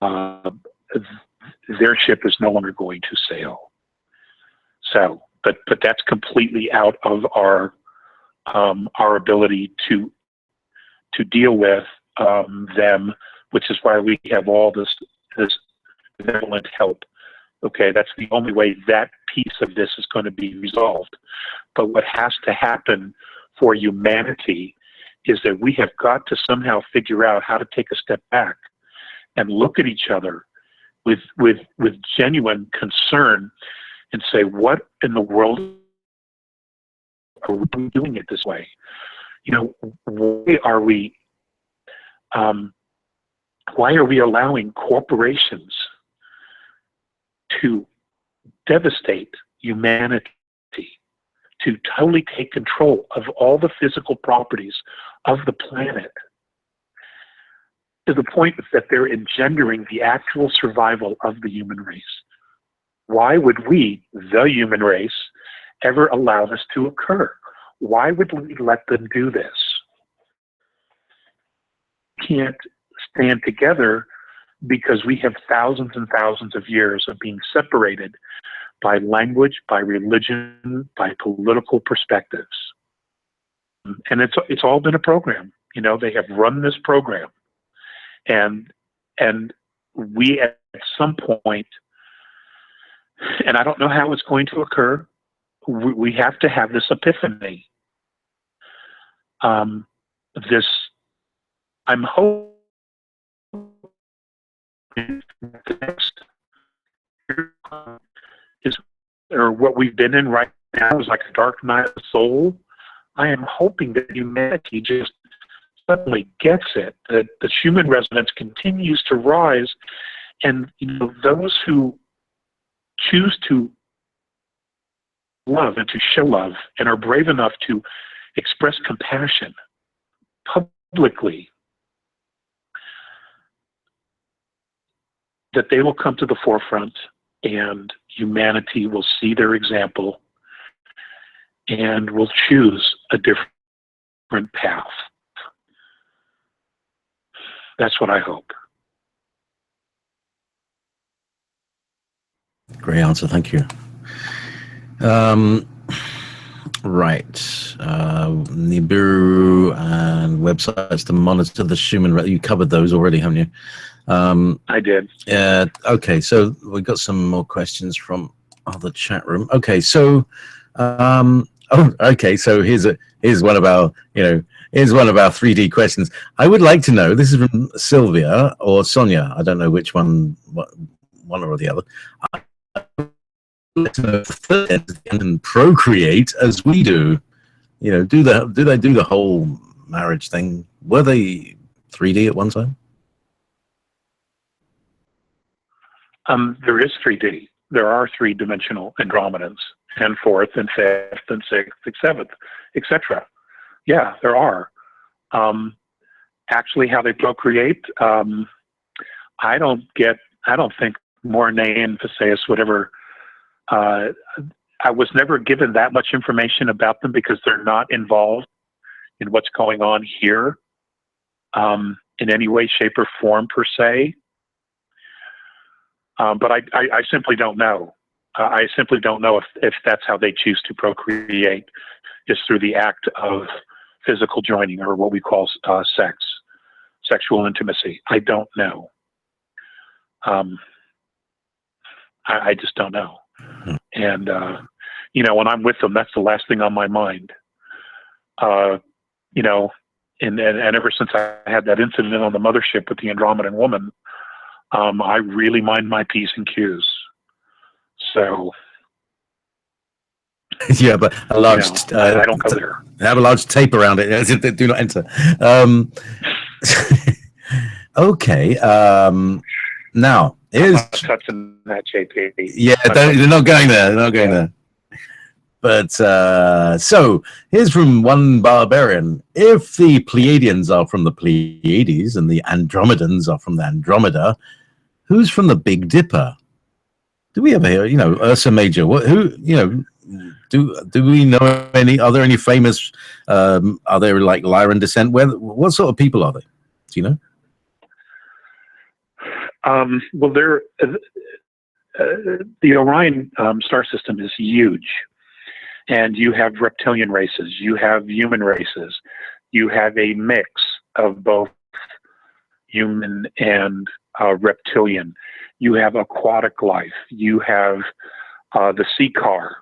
to. Their ship is no longer going to sail. So, but that's completely out of our ability to deal with them, which is why we have all this benevolent help. Okay, that's the only way that piece of this is going to be resolved. But what has to happen for humanity is that we have got to somehow figure out how to take a step back and look at each other with genuine concern and say, what in the world are we doing it this way? You know, why are we allowing corporations to devastate humanity, to totally take control of all the physical properties of the planet, to the point that they're engendering the actual survival of the human race? Why would we, the human race, ever allow this to occur? Why would we let them do this? Can't stand together because we have thousands and thousands of years of being separated by language, by religion, by political perspectives. And it's all been a program. You know, they have run this program. And we at some point, and I don't know how it's going to occur, we have to have this epiphany. I'm hoping the next is, or what we've been in right now is like a dark night of the soul. I am hoping that humanity just suddenly gets it, that the human resonance continues to rise, and you know, those who choose to love and to show love and are brave enough to express compassion publicly, that they will come to the forefront and humanity will see their example and will choose a different path. That's what I hope. Great answer, thank you. Right, Nibiru and websites to monitor the human. You covered those already, haven't you? I did. Okay, so we got some more questions from the chat room. Okay, so so here's one of our here's one of our 3D questions. I would like to know. This is from Sylvia or Sonia. I don't know which one or the other. And procreate as we do. You know, do they do the whole marriage thing? Were they 3D at one time? There is 3D. There are three-dimensional Andromedans, and fourth and fifth and sixth and seventh, etc. Yeah, there are. Actually, how they procreate, I don't think Mornay and Visayas would ever. I was never given that much information about them because they're not involved in what's going on here in any way, shape, or form per se. But I simply don't know. I simply don't know if that's how they choose to procreate, is through the act of physical joining, or what we call sexual intimacy. I don't know. I just don't know. And, you know, when I'm with them, that's the last thing on my mind. You know, and ever since I had that incident on the mothership with the Andromedan woman, I really mind my P's and Q's. So. Yeah, but a large. I don't go there. Have a large tape around it. As if they do not enter. Okay. Now is touching that, JP. Yeah, they're not going there. They're not going there. But so here's from one barbarian: if the Pleiadians are from the Pleiades and the Andromedans are from the Andromeda, who's from the Big Dipper? Do we ever hear? You know, Ursa Major. Who? You know. Do we know any? Are there any famous? Are there like Lyran descent? What sort of people are they? Do you know? Well, the Orion star system is huge, and you have reptilian races, you have human races, you have a mix of both human and reptilian. You have aquatic life. You have the sea car.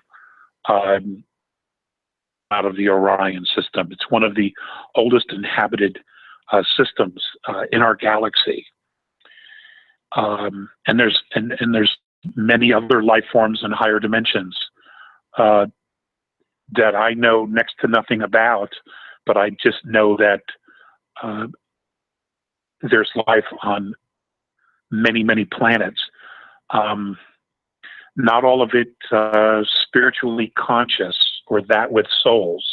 out of the Orion system. It's one of the oldest inhabited systems in our galaxy. And there's many other life forms in higher dimensions that I know next to nothing about, but I just know that there's life on many, many planets. Not all of it spiritually conscious or that with souls.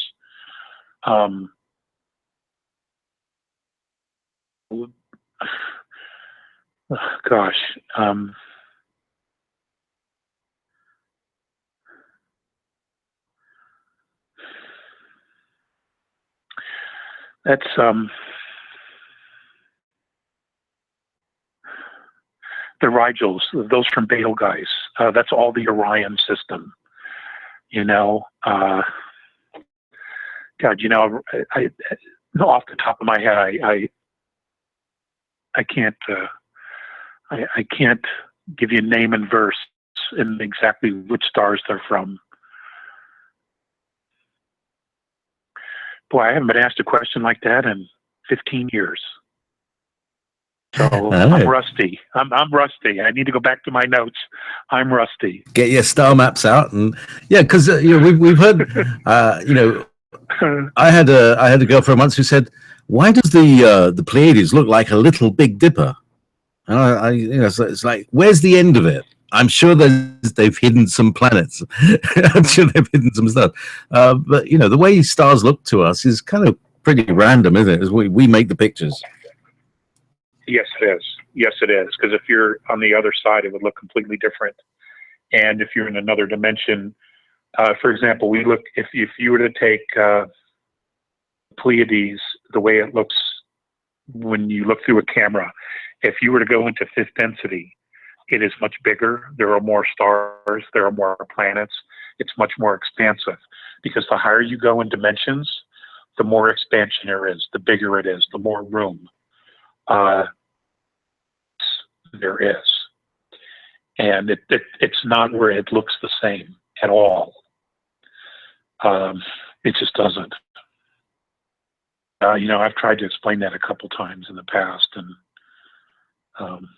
Gosh. That's the Rigels, those from Betelgeuse. That's all the Orion system. You know, God, you know, I off the top of my head, I can't I can't give you name and verse and exactly which stars they're from. Boy, I haven't been asked a question like that in 15 years. So I'm rusty. I'm rusty. I need to go back to my notes. I'm rusty. Get your star maps out, and yeah, because you know we've heard, you know, I had a girlfriend once who said, "Why does the Pleiades look like a little Big Dipper?" And I you know, so it's like, where's the end of it? I'm sure they've hidden some planets. I'm sure they've hidden some stuff. But you know, the way stars look to us is kind of pretty random, isn't it? As we make the pictures. Yes, it is. Yes, it is. Because if you're on the other side, it would look completely different. And if you're in another dimension, for example, we look. If you were to take Pleiades, the way it looks when you look through a camera, if you were to go into fifth density, it is much bigger. There are more stars. There are more planets. It's much more expansive because the higher you go in dimensions, the more expansion there is, the bigger it is, the more room there is. And it's not where it looks the same at all. It just doesn't. You know, I've tried to explain that a couple times in the past, and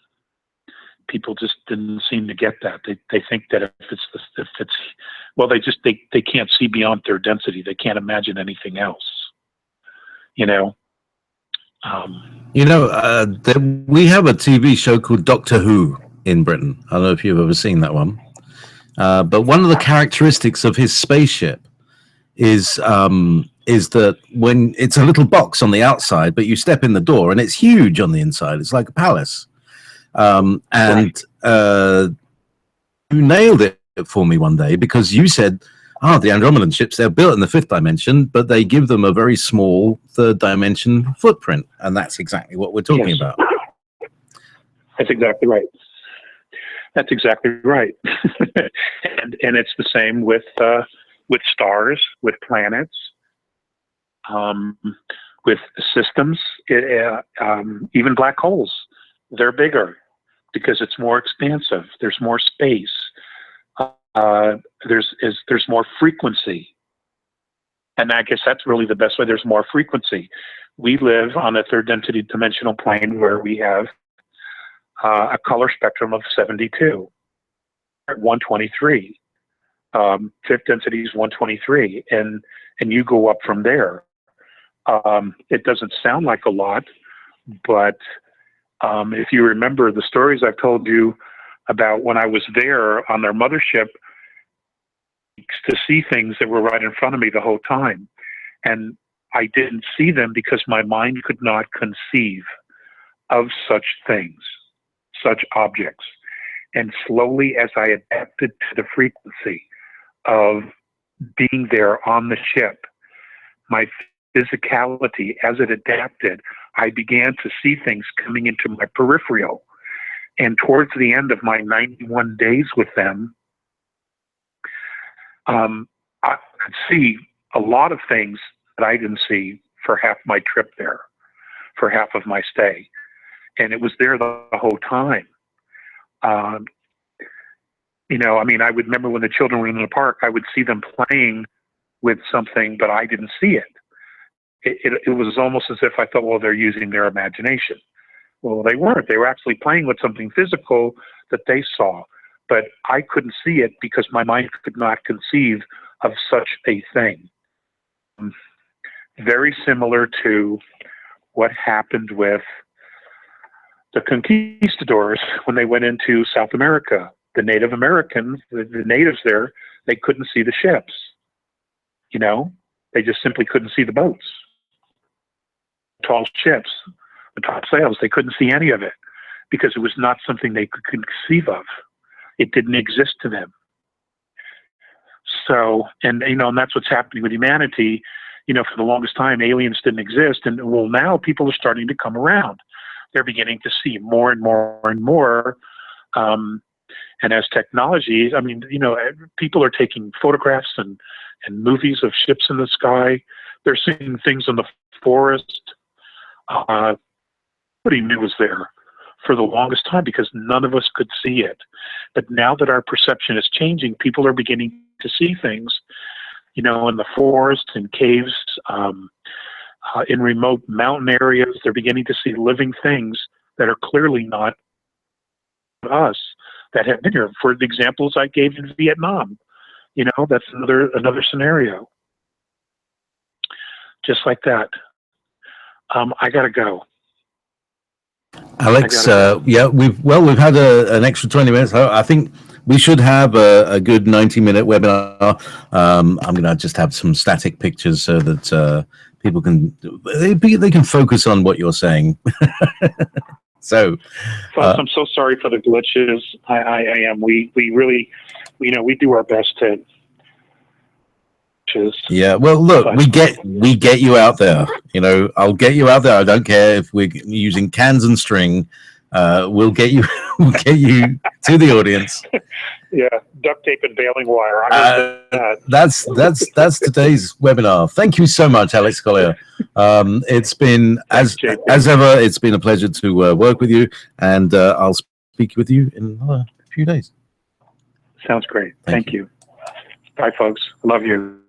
people just didn't seem to get that. They think that if it's well, they can't see beyond their density. They can't imagine anything else. You know. You know, we have a TV show called Doctor Who in Britain. I don't know if you've ever seen that one. But one of the characteristics of his spaceship is that when it's a little box on the outside, but you step in the door and it's huge on the inside. It's like a palace. And you nailed it for me one day because you said, the Andromedan ships, they're built in the fifth dimension, but they give them a very small third dimension footprint. And that's exactly what we're talking about. That's exactly right. That's exactly right. and it's the same with stars, with planets, with systems, even black holes. They're bigger because it's more expansive. There's more space. There's more frequency. And I guess that's really the best way. There's more frequency. We live on a third density dimensional plane where we have a color spectrum of 72, 123. Fifth density is 123, and you go up from there. It doesn't sound like a lot, but if you remember the stories I've told you about when I was there on their mothership, to see things that were right in front of me the whole time. And I didn't see them because my mind could not conceive of such things, such objects. And slowly, as I adapted to the frequency of being there on the ship, my physicality, as it adapted, I began to see things coming into my peripheral. And towards the end of my 91 days with them, I could see a lot of things that I didn't see for half my trip there, for half of my stay. And it was there the whole time. You know, I mean, I would remember when the children were in the park, I would see them playing with something, but I didn't see it. It was almost as if I thought, well, they're using their imagination. Well, they weren't. They were actually playing with something physical that they saw, but I couldn't see it because my mind could not conceive of such a thing. Very similar to what happened with the conquistadors when they went into South America. The Native Americans, the natives there, they couldn't see the ships. You know, they just simply couldn't see the boats. Tall ships, the tall sails, they couldn't see any of it because it was not something they could conceive of. It didn't exist to them. So, and that's what's happening with humanity. For the longest time, aliens didn't exist. And well, now people are starting to come around. They're beginning to see more and more and more. And as technology, people are taking photographs and movies of ships in the sky. They're seeing things in the forest. Nobody knew was there for the longest time because none of us could see it. But now that our perception is changing, people are beginning to see things, in the forest, in caves, in remote mountain areas. They're beginning to see living things that are clearly not us that have been here. For the examples I gave in Vietnam, that's another scenario. Just like that. I gotta go. Alex, yeah, we've had an extra 20 minutes. I think we should have a good 90-minute webinar. I'm going to just have some static pictures so that people they can focus on what you're saying. So, I'm so sorry for the glitches. I am. We really, we do our best to. Yeah, well, look, we get you out there. I'll get you out there. I don't care if we're using cans and string. We'll get you to the audience. Yeah, duct tape and baling wire. That's today's webinar. Thank you so much, Alex Collier. It's been as ever. It's been a pleasure to work with you, and I'll speak with you in a few days. Sounds great. Thank you. Bye, folks. Love you.